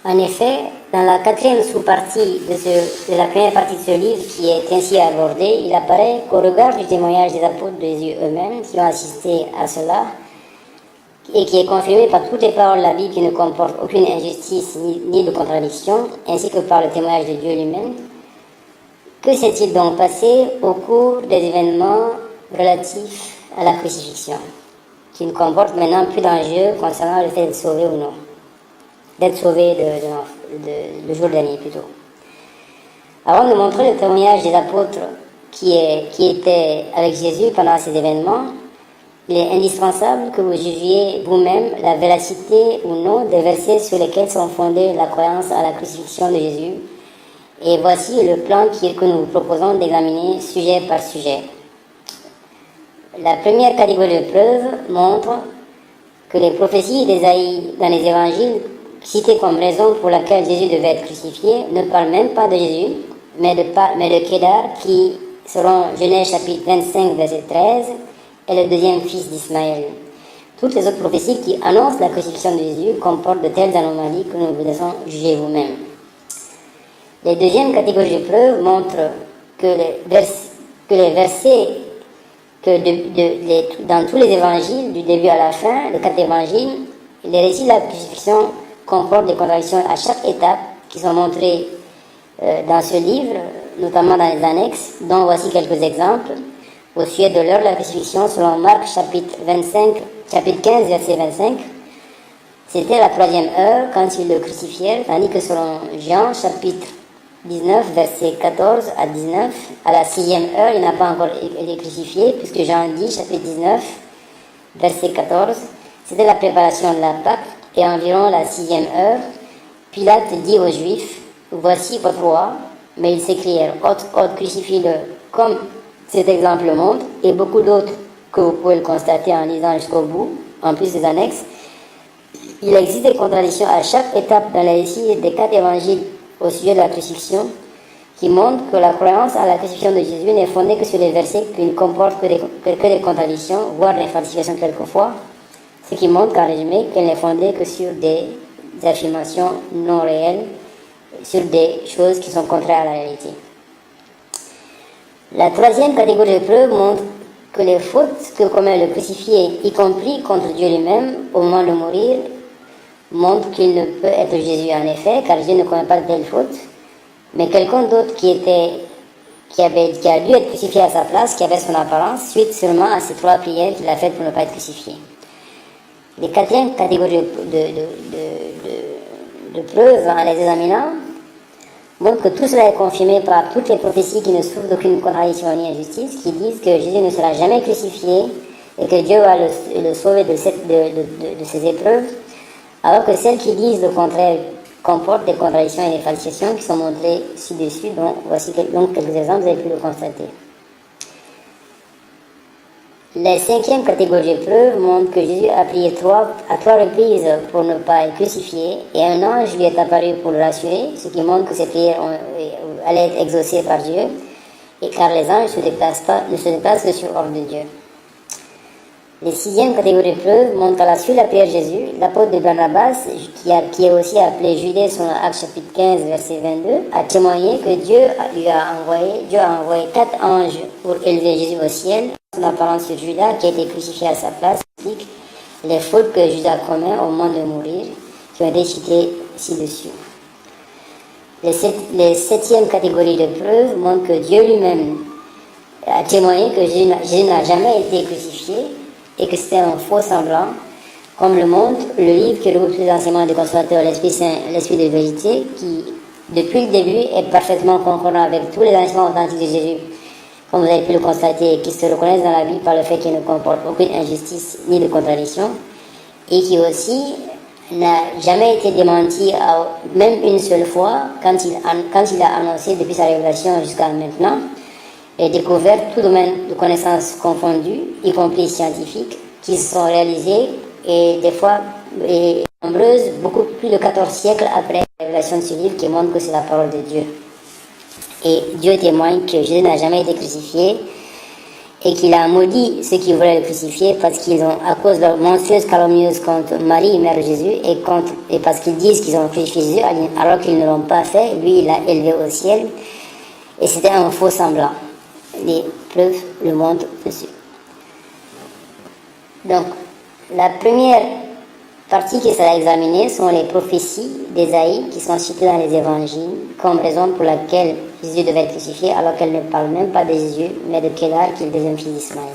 En effet, dans la quatrième sous-partie de la première partie de ce livre qui est ainsi abordée, il apparaît qu'au regard du témoignage des apôtres de Jésus eux-mêmes qui ont assisté à cela, et qui est confirmé par toutes les paroles de la Bible qui ne comportent aucune injustice ni de contradiction, ainsi que par le témoignage de Dieu lui-même, que s'est-il donc passé au cours des événements relatifs à la crucifixion, qui ne comportent maintenant plus d'enjeux concernant le fait d'être sauvé ou non, d'être sauvé le jour dernier plutôt. Avant de montrer le témoignage des apôtres qui étaient avec Jésus pendant ces événements, il est indispensable que vous jugiez vous-même la véracité ou non des versets sur lesquels sont fondées la croyance à la crucifixion de Jésus. Et voici le plan que nous vous proposons d'examiner sujet par sujet. La première catégorie de preuves montre que les prophéties d'Ésaïe dans les évangiles, citées comme raison pour laquelle Jésus devait être crucifié, ne parlent même pas de Jésus, mais de Kédar, qui, selon Genèse chapitre 25, verset 13, est le deuxième fils d'Ismaël. Toutes les autres prophéties qui annoncent la crucifixion de Jésus comportent de telles anomalies que nous vous laissons juger vous-même. Les deuxièmes catégories de preuves montrent que les versets dans tous les évangiles, du début à la fin, les 4 évangiles, les récits de la crucifixion comportent des contradictions à chaque étape qui sont montrées dans ce livre, notamment dans les annexes, dont voici quelques exemples. Au sujet de l'heure de la crucifixion, selon Marc chapitre 15, verset 25, c'était la 3e heure quand ils le crucifièrent, tandis que selon Jean chapitre 19, verset 14 à 19, à la 6e heure, il n'a pas encore été crucifié, puisque Jean dit, chapitre 19, verset 14, c'était la préparation de la Pâque, et environ la 6e heure, Pilate dit aux Juifs, voici votre roi, mais ils s'écrièrent, ôte, crucifie-le, comme cet exemple le montre, et beaucoup d'autres que vous pouvez le constater en lisant jusqu'au bout, en plus des annexes. Il existe des contradictions à chaque étape dans les récits des 4 évangiles au sujet de la crucifixion, qui montrent que la croyance à la crucifixion de Jésus n'est fondée que sur les versets qui ne comportent que des contradictions, voire des falsifications quelquefois, ce qui montre qu'en résumé, qu'elle n'est fondée que sur des affirmations non réelles, sur des choses qui sont contraires à la réalité. La 3e catégorie de preuves montre que les fautes que commet le crucifié, y compris contre Dieu lui-même, au moment de mourir, montrent qu'il ne peut être Jésus en effet, car Dieu ne commet pas de telles fautes, mais quelqu'un d'autre qui a dû être crucifié à sa place, qui avait son apparence, suite seulement à ces 3 prières qu'il a faites pour ne pas être crucifié. Les 4e catégories de preuves, en les examinant, montre que tout cela est confirmé par toutes les prophéties qui ne souffrent d'aucune contradiction ni injustice, qui disent que Jésus ne sera jamais crucifié et que Dieu va le sauver de ces épreuves, alors que celles qui disent le contraire comportent des contradictions et des falsifications qui sont montrées ci-dessus, dont voici donc quelques exemples, vous avez pu le constater. La 5e catégorie de preuves montre que Jésus a prié à 3 reprises pour ne pas être crucifié, et un ange lui est apparu pour le rassurer, ce qui montre que ses prières allaient être exaucées par Dieu, et car les anges ne se déplacent que sur ordre de Dieu. Les 6e catégorie de preuves montrent qu'à la suite de la prière de Jésus, l'apôtre de Barnabas, qui est aussi appelé Judée selon Actes chapitre 15, verset 22, a témoigné que Dieu a envoyé 4 anges pour élever Jésus au ciel. Son apparence sur Judas, qui a été crucifié à sa place, explique les fautes que Judas commet au moment de mourir, qui ont été citées ci-dessus. Les 7e catégorie de preuves montrent que Dieu lui-même a témoigné que Jésus n'a jamais été crucifié et que c'était un faux semblant, comme le montre le livre qui regroupe tous les enseignements du consolateur, l'Esprit Saint, l'Esprit de vérité, qui, depuis le début, est parfaitement concordant avec tous les enseignements authentiques de Jésus, comme vous avez pu le constater, qui se reconnaissent dans la Bible par le fait qu'il ne comporte aucune injustice ni de contradiction, et qui aussi n'a jamais été démenti même une seule fois quand il a annoncé depuis sa révélation jusqu'à maintenant, et découvert tout domaine de connaissances confondues, y compris scientifiques, qui se sont réalisées, et des fois nombreuses, beaucoup plus de 14 siècles après la révélation de ce livre, qui montre que c'est la parole de Dieu. Et Dieu témoigne que Jésus n'a jamais été crucifié, et qu'il a maudit ceux qui voulaient le crucifier parce qu'ils ont, à cause de leur monstrueuse calomnieuse contre Marie, mère de Jésus, et parce qu'ils disent qu'ils ont crucifié Jésus alors qu'ils ne l'ont pas fait. Lui, il l'a élevé au ciel et c'était un faux semblant. Les preuves le montrent dessus. Donc, la première partie qui sera examinée sont les prophéties d'Ésaïe qui sont citées dans les évangiles comme raison pour laquelle Jésus devait être crucifié alors qu'elle ne parle même pas de Jésus mais de Kédar qui est le deuxième fils d'Ismaël.